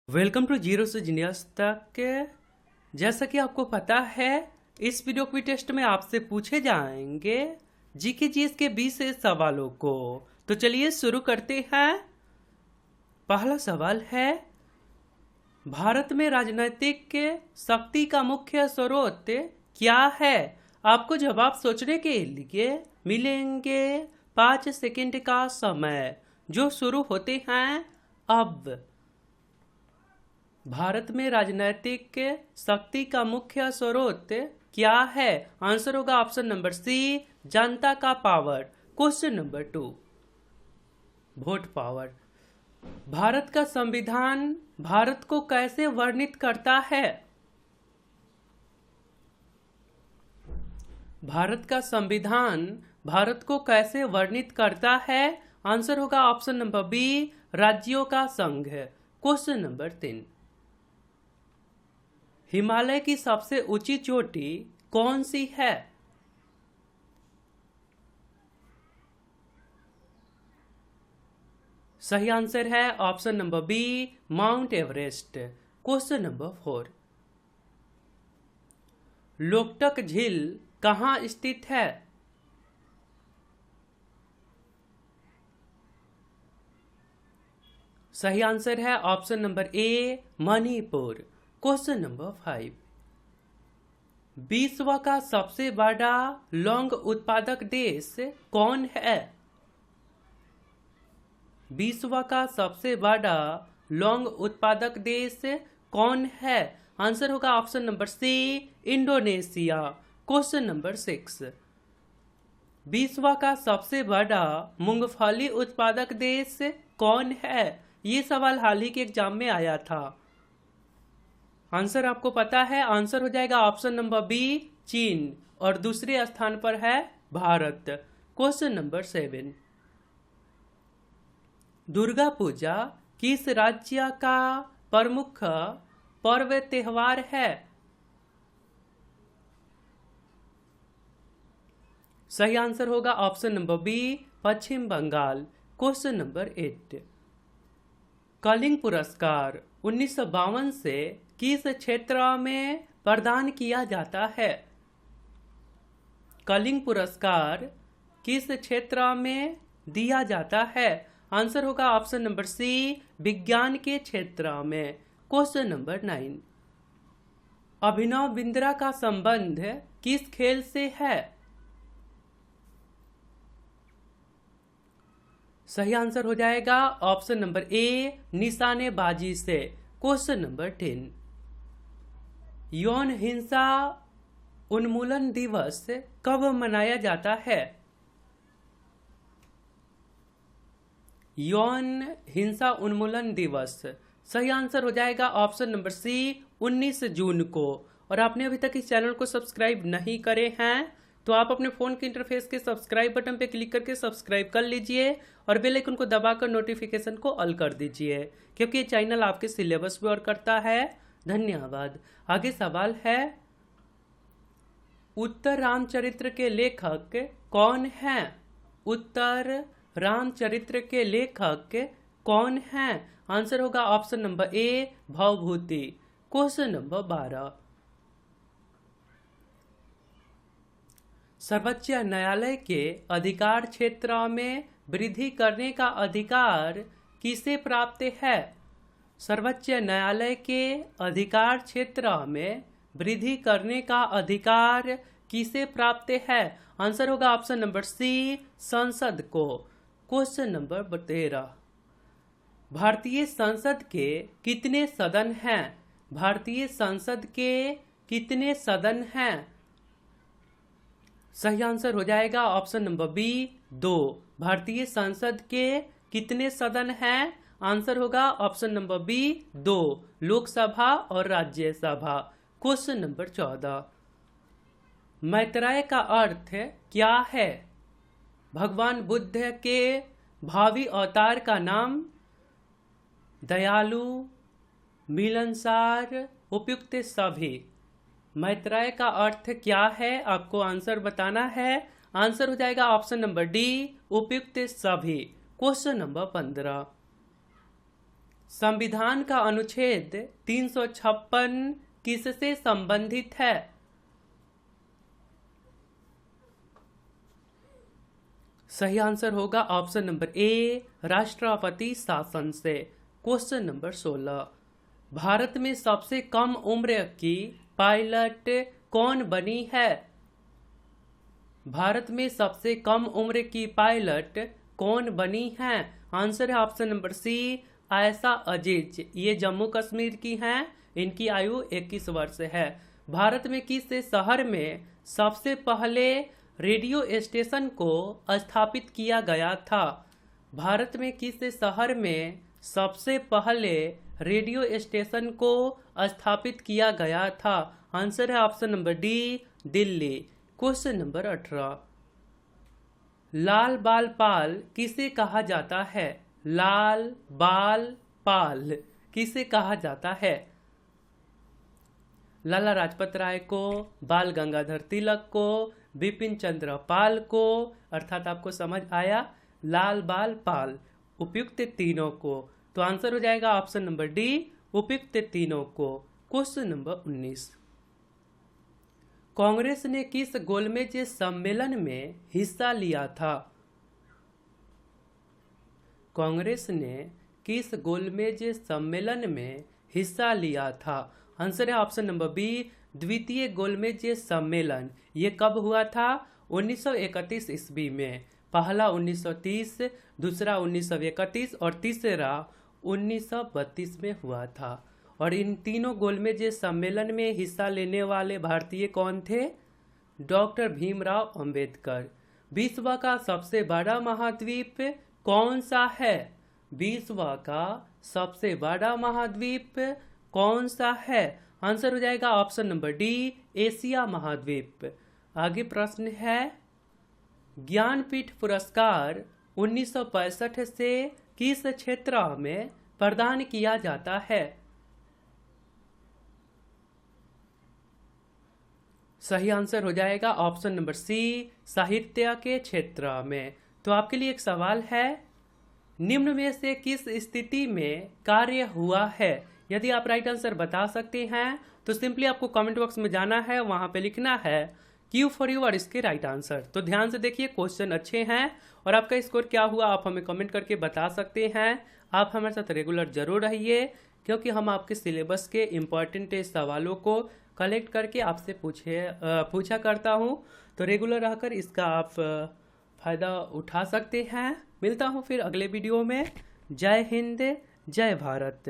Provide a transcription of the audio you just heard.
Welcome to zero से genius तक। जैसा कि आपको पता है, इस वीडियो क्विज टेस्ट में आपसे पूछे जाएंगे जीके जीएस के 20 सवालों को। तो चलिए शुरू करते हैं। पहला सवाल है, भारत में राजनीतिक शक्ति का मुख्य स्रोत क्या है? आपको जवाब सोचने के लिए मिलेंगे 5 सेकंड का समय, जो शुरू होते हैं अब। भारत में राजनीतिक शक्ति का मुख्य स्रोत क्या है? आंसर होगा ऑप्शन नंबर सी, जनता का power. Question number 2, vote power. Bharat का संविधान भारत को कैसे वर्णित करता है? भारत का संविधान भारत को कैसे वर्णित करता है? आंसर होगा ऑप्शन नंबर बी, राज्यों का संघ। क्वेश्चन नंबर 3, हिमालय की सबसे ऊंची चोटी कौन सी है? सही आंसर है option number B, Mount Everest. Question number 4, Loktak झील कहाँ स्थित है? सही आंसर है option number A, Manipur. Question number 5, विश्व का सबसे बड़ा लौंग उत्पादक देश कौन है? विश्व का सबसे बड़ा लौंग उत्पादक देश कौन है? आंसर होगा option number C, Indonesia. Question number 6, विश्व का सबसे बड़ा मूंगफली उत्पादक देश कौन है? ये सवाल हाल ही के एग्जाम में आया था। आंसर आपको पता है, आंसर हो जाएगा ऑप्शन नंबर बी, चीन, और दूसरे स्थान पर है भारत। क्वेश्चन नंबर 7, दुर्गा पूजा किस राज्य का प्रमुख पर्व त्योहार है? सही आंसर होगा ऑप्शन नंबर बी, पश्चिम बंगाल। क्वेश्चन नंबर 8, कलिंग पुरस्कार 1952 से किस क्षेत्र में प्रदान किया जाता है? कलिंग पुरस्कार किस क्षेत्र में दिया जाता है? आंसर होगा ऑप्शन नंबर सी, विज्ञान के क्षेत्र में। क्वेश्चन नंबर 9, अभिनव बिंद्रा का संबंध किस खेल से है? सही आंसर हो जाएगा ऑप्शन नंबर ए, निशानेबाजी से। क्वेश्चन नंबर 10, यौन हिंसा उन्मूलन दिवस कब मनाया जाता है? यौन हिंसा उन्मूलन दिवस, सही आंसर हो जाएगा ऑप्शन नंबर सी, 19 जून को। और आपने अभी तक इस चैनल को सब्सक्राइब नहीं करे हैं तो आप अपने फोन के इंटरफेस के सब्सक्राइब बटन पे क्लिक करके सब्सक्राइब कर लीजिए और बेल आइकन को दबाकर नोटिफिकेशन को ऑल कर दीजिए, क्योंकि ये चैनल आपके सिलेबस पे वर्क करता है। धन्यवाद। आगे सवाल है, उत्तर रामचरित्र के लेखक कौन हैं? उत्तर रामचरित्र के लेखक कौन हैं? आंसर होगा ऑप्शन नंबर ए, भवभूति। क्वेश्चन नंबर 12, सर्वोच्च न्यायालय के अधिकार क्षेत्र में वृद्धि करने का अधिकार किसे प्राप्त है? सर्वोच्च न्यायालय के अधिकार क्षेत्र में वृद्धि करने का अधिकार किसे प्राप्त है? आंसर होगा ऑप्शन नंबर सी, संसद को। क्वेश्चन नंबर 13, भारतीय संसद के कितने सदन हैं? भारतीय संसद के कितने सदन हैं? सही आंसर हो जाएगा ऑप्शन नंबर बी, 2। भारतीय संसद के कितने सदन हैं? आंसर होगा ऑप्शन नंबर बी, 2, लोकसभा और राज्यसभा। क्वेश्चन नंबर 14, मैत्रेय का अर्थ क्या है? भगवान बुद्ध के भावी अवतार का नाम? दयालु, मिलनसार, उपयुक्त सभी। मैत्रेय का अर्थ क्या है? आपको आंसर बताना है। आंसर हो जाएगा ऑप्शन नंबर डी, उपयुक्त सभी। क्वेश्चन नंबर 15, संविधान का अनुच्छेद 356 किससे संबंधित है? सही आंसर होगा ऑप्शन नंबर ए, राष्ट्रपति शासन से। क्वेश्चन नंबर 16, भारत में सबसे कम उम्र की पायलट कौन बनी है? भारत में सबसे कम उम्र की पायलट कौन बनी है? आंसर है ऑप्शन नंबर सी, आयशा अजीज। ये जम्मू कश्मीर की हैं, इनकी आयु 21 वर्ष है। भारत में किस शहर में सबसे पहले रेडियो स्टेशन को स्थापित किया गया था? भारत में किस शहर में सबसे पहले रेडियो स्टेशन को स्थापित किया गया था? आंसर है option number D, Delhi. Question number 18, लाल बाल पाल किसे कहा जाता है? लाल बाल पाल किसे कहा जाता है? लाला लाजपत राय को, बाल गंगाधर तिलक को, बिपिन चंद्र पाल को, अर्थात आपको समझ आया, लाल बाल पाल, उपयुक्त तीनों को। तो आंसर हो जाएगा ऑप्शन नंबर डी, उपयुक्त तीनों को। क्वेश्चन नंबर 19, कांग्रेस ने किस गोलमेज सम्मेलन में हिस्सा लिया था? कांग्रेस ने किस गोलमेज सम्मेलन में हिस्सा लिया था? आंसर है ऑप्शन नंबर बी, द्वितीय गोलमेज सम्मेलन। ये कब हुआ था? 1931 ईस्वी में। पहला 1930, दूसरा 1931 और तीसरा 1932 में हुआ था। और इन तीनों गोलमेज सम्मेलन में हिस्सा लेने वाले भारतीय कौन थे? डॉक्टर भीमराव अंबेडकर। विश्व का सबसे बड़ा महाद्वीप कौन सा है? विश्व का सबसे बड़ा महाद्वीप कौन सा है? आंसर हो जाएगा ऑप्शन नंबर डी, एशिया महाद्वीप। आगे प्रश्न है, ज्ञानपीठ पुरस्कार 1965 से किस क्षेत्र में प्रदान किया जाता है? सही आंसर हो जाएगा ऑप्शन नंबर सी, साहित्य के क्षेत्र में। तो आपके लिए एक सवाल है, निम्न में से किस स्थिति में कार्य हुआ है? यदि आप राइट आंसर बता सकते हैं तो सिंपली आपको कमेंट बॉक्स में जाना है, वहां पे लिखना है क्यू फॉर यू और इसके राइट आंसर। तो ध्यान से देखिए, क्वेश्चन अच्छे हैं और आपका स्कोर क्या हुआ आप हमें कमेंट करके बता सकते हैं। आप हमारे साथ रेगुलर जरूर रहिए, क्योंकि हम आपके सिलेबस के इम्पोर्टेंट सवालों को कलेक्ट करके आपसे पूछा करता हूं। तो रेगुलर रहकर इसका आप फ़ायदा उठा सकते हैं। मिलता हूं फिर अगले वीडियो में। जय हिंद, जय भारत।